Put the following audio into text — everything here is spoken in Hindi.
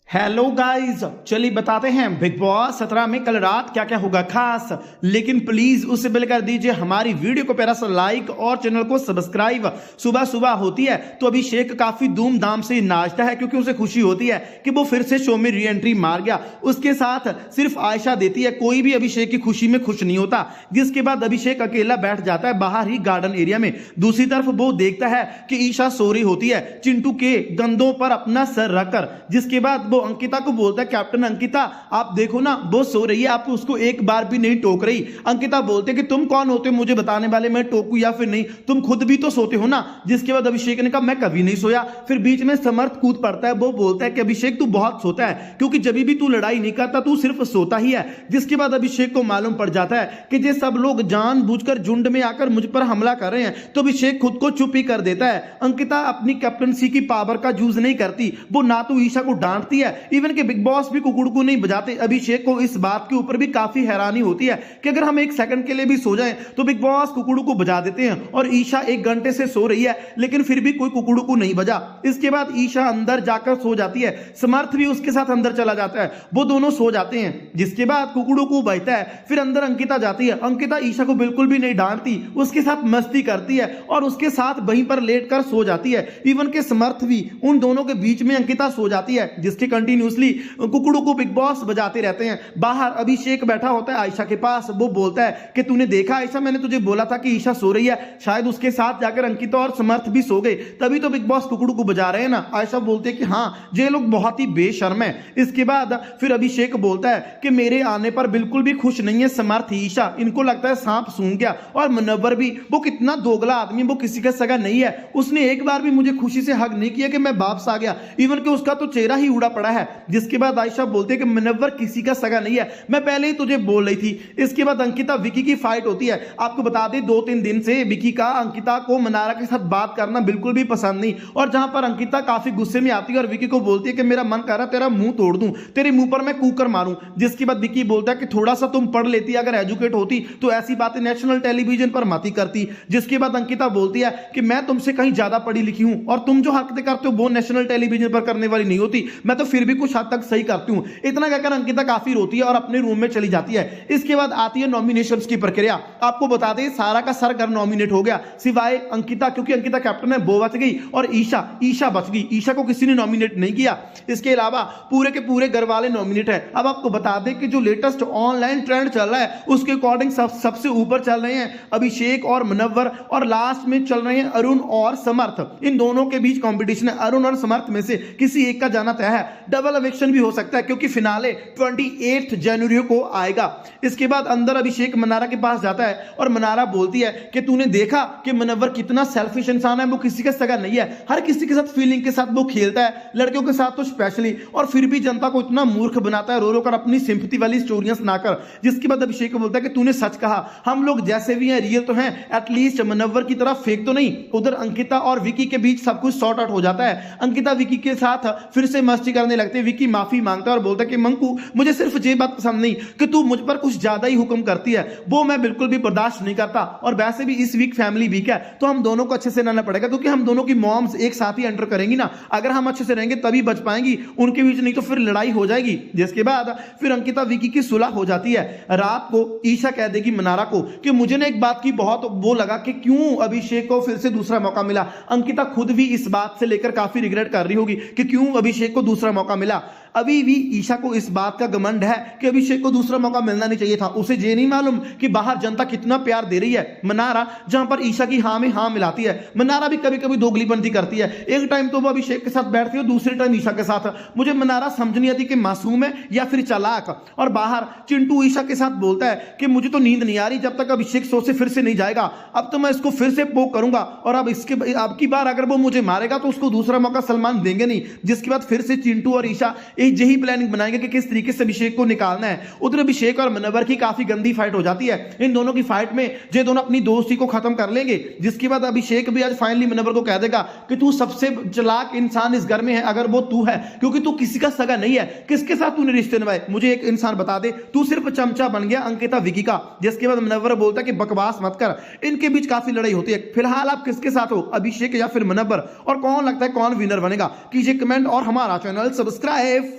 हेलो गाइस, चलिए बताते हैं बिग बॉस 17 में कल रात क्या क्या होगा खास। लेकिन प्लीज उससे पहले कर दीजिए हमारी वीडियो को प्यारा सा लाइक और चैनल को सब्सक्राइब। सुबह सुबह होती है तो अभिषेक काफी धूमधाम से नाचता है क्योंकि उसे खुशी होती है कि वो फिर से शो में री एंट्री मार गया। उसके साथ सिर्फ आयशा देती है, कोई भी अभिषेक की खुशी में खुश नहीं होता। जिसके बाद अभिषेक अकेला बैठ जाता है बाहर ही गार्डन एरिया में। दूसरी तरफ वो देखता है कि ईशा सो रही होती है चिंटू के कंधों पर अपना सर रखकर। जिसके बाद अंकिता को बोलता है, कैप्टन अंकिता आप देखो ना वो सो रही है, आप उसको एक बार भी नहीं टोक रही। अंकिता बोलते कि तुम कौन होते हो मुझे बताने वाले, मैं टोकू या फिर नहीं, तुम खुद भी तो सोते हो ना। जिसके बाद अभिषेक ने कहा मैं कभी नहीं सोया। फिर बीच में समर्थ कूद पड़ता है, वो बोलता है कि अभिषेक तू बहुत सोता है क्योंकि जब भी तू लड़ाई नहीं करता तू सिर्फ सोता ही है। जिसके बाद अभिषेक को मालूम पड़ जाता है कि ये सब लोग जानबूझकर झुंड में आकर मुझ पर हमला कर रहे हैं, तो अभिषेक खुद को चुप ही कर देता है। अंकिता अपनी कैप्टनसी की पावर का यूज नहीं करती, वो ना तो ईशा को डांटती है, इवन के बिग बॉस भी कुकुड़ को नहीं बजाते। अभिषेक को इस बात के ऊपर भी काफी हैरानी होती है कि अगर हम एक सेकंड के लिए भी सो जाएं तो बिग बॉस कुकुड़ को बजा देते हैं। और ईशा 1 घंटे से सो रही है लेकिन फिर भी कोई कुकुड़ को नहीं बजा। इसके बाद ईशा अंदर जाकर सो जाती है, समर्थ भी उसके साथ अंदर चला जाता है, वो दोनों सो जाते हैं। जिसके बाद कुकुड़ को बजता है, फिर अंदर अंकिता जाती है। अंकिता ईशा को बिल्कुल भी नहीं डांटती, उसके साथ मस्ती करती है और उसके साथ वहीं पर लेटकर सो जाती है। इवन के समर्थ भी, उन दोनों के बीच में अंकिता सो जाती है। जिसके कंटिन्यूसली कुकुड़ों को बिग बॉस बजाते रहते हैं। बाहर अभिषेक बैठा होता है आयशा के पास, वो बोलता है कि तूने देखा आयशा, मैंने तुझे बोला था कि ईशा सो रही है, शायद उसके साथ जाकर अंकिता और समर्थ भी सो गए, तभी तो बिग बॉस कुकुड़ को बजा रहे हैं ना। आयशा बोलती है कि हाँ ये लोग बहुत ही बेशर्म है। इसके बाद फिर अभिषेक बोलता है कि मेरे आने पर बिल्कुल भी खुश नहीं है समर्थ ईशा, इनको लगता है सांप सूंघ गया। और मुनव्वर भी, वो कितना दोगला आदमी, वो किसी का सगा नहीं है, उसने एक बार भी मुझे खुशी से हग नहीं किया कि मैं वापस आ गया, इवन कि उसका तो चेहरा ही उड़ा पड़ा है। जिसके बाद आयशा बोलते हैं कि मुनव्वर किसी का सगा नहीं है, मैं पहले ही तुझे बोल रही थी। इसके बाद अंकिता विकी की फाइट होती है। आपको बता दें 2-3 दिन से विकी का अंकिता को मनारा के साथ बात करना बिल्कुल भी पसंद नहीं, और जहां पर अंकिता काफी गुस्से में आती है और विकी को बोलती है कि मेरा मन कर रहा है तेरा मुंह तोड़ दूं, तेरे मुंह पर मैं कूकर मारूं। जिसके बाद विकी बोलता है कि थोड़ा सा तुम पढ़ लेती, अगर एजुकेट होती तो ऐसी बातें नेशनल टेलीविजन पर मत ही करती। जिसके बाद अंकिता बोलती है कि मैं तुमसे कहीं ज्यादा पढ़ी लिखी हूं और तुम जो हरकतें करते हो वो नेशनल टेलीविजन पर करने वाली नहीं होती, मैं तो फिर भी कुछ हद तक सही करती हूं। इतना कहकर अंकिता काफी रोती है और अपने रूम में चली जाती है। इसके बाद आती है नॉमिनेशंस की प्रक्रिया। आपको बता दें सारा का सर घर नॉमिनेट हो गया सिवाय अंकिता, क्योंकि अंकिता कैप्टन है वो बच गई, और ईशा बच गई, ईशा को किसी ने नॉमिनेट नहीं किया। इसके अलावा पूरे के पूरे घर वाले नॉमिनेट है। अब आपको बता दें कि जो लेटेस्ट ऑनलाइन ट्रेंड चल रहा है उसके अकॉर्डिंग सबसे ऊपर चल रहे हैं अभिषेक और मुनव्वर, और लास्ट में चल रहे हैं अरुण और समर्थ। इन दोनों के बीच कॉम्पिटिशन है, अरुण और समर्थ में से किसी एक का जाना तय है। डबल इलेक्शन भी हो सकता है क्योंकि फिनाले 28 जनवरी को आएगा। इसके बाद अंदर अभिषेक मनारा के पास जाता है और मनारा बोलती है कि तूने देखा कि मुनव्वर कितना सेल्फिश इंसान है, वो किसी का सगा नहीं है, हर किसी के साथ फीलिंग के साथ वो खेलता है, लड़कियों के साथ तो स्पेशली, और फिर भी जनता को इतना मूर्ख बनाता है रो रो कर अपनी सिंपैथी वाली स्टोरियां सुनाकर। जिसके बाद अभिषेक बोलता है कि तूने सच कहा, हम लोग जैसे भी हैं रियल तो हैं, एटलीस्ट मुनव्वर की तरफ फेक तो नहीं। उधर अंकिता और विकी के बीच सब कुछ सॉर्ट आउट हो जाता है। अंकिता विकी के साथ फिर से मस्ती करने लगते हैं। विकी माफी मांगता है और बोलता है कि मंकू मुझे सिर्फ ये बात पसंद नहीं कि तू मुझ पर कुछ ज्यादा ही हुक्म करती है, वो मैं बिल्कुल भी बर्दाश्त नहीं करता, और वैसे भी इस वीक फैमिली वीक है तो हम दोनों को अच्छे से रहना पड़ेगा क्योंकि हम दोनों की मॉम्स एक साथ ही एंटर करेंगी ना, अगर हम अच्छे से रहेंगे तभी बच पाएंगी, उनके बीच नहीं तो फिर लड़ाई हो जाएगी। जिसके बाद फिर अंकिता विकी की सुलह हो जाती है। रात को ईशा कह देगी मनारा को कि मुझे ना एक बात की बहुत वो लगा कि क्यों अभिषेक को फिर से दूसरा मौका मिला। अंकिता खुद भी इस बात से लेकर काफी रिग्रेट कर रही होगी कि क्यों अभिषेक को दूसरा मौका मिला। अभी भी ईशा को इस बात का घमंड है कि अभिषेक को दूसरा मौका मिलना नहीं चाहिए था। उसे ये नहीं मालूम कि बाहर जनता कितना प्यार दे रही है। मनारा जहां पर ईशा की हाँ में हाँ मिलाती है, मनारा भी कभी कभी दोगलीबंदी करती है। एक टाइम तो वो अभिषेक के साथ बैठती है, दूसरे टाइम ईशा के साथ। मुझे मनारा समझ नहीं आती कि मासूम है या फिर चालाक। और बाहर चिंटू ईशा के साथ बोलता है कि मुझे तो नींद नहीं आ रही जब तक अभिषेक शो से फिर से नहीं जाएगा, अब तो मैं इसको फिर से पोक करूंगा, और अब की बार अगर वो मुझे मारेगा तो उसको दूसरा मौका सलमान देंगे नहीं। जिसके बाद फिर से चिंटू और ईशा यही प्लानिंग बनाएंगे कि किस तरीके से अभिषेक को निकालना है। उधर अभिषेक और मुनव्वर की काफी गंदी फाइट हो जाती है। इन दोनों की फाइट में ये दोनों अपनी दोस्ती को खत्म कर लेंगे। जिसके बाद अभिषेक भी आज फाइनली मुनव्वर को कह देगा कि तू सबसे चालाक इंसान इस घर में है अगर वो तू है, क्योंकि तू किसी का सगा नहीं है। किसके साथ तूने रिश्ते निभाए, मुझे एक इंसान बता दे, तू सिर्फ चमचा बन गया अंकिता विकी का। जिसके बाद मुनव्वर बोलता है कि बकवास मत कर। इनके बीच काफी लड़ाई होती है। फिलहाल आप किसके साथ हो, अभिषेक या फिर मुनव्वर, और कौन लगता है कौन विनर बनेगा, कीजिए कमेंट और हमारा चैनल सब्सक्राइब।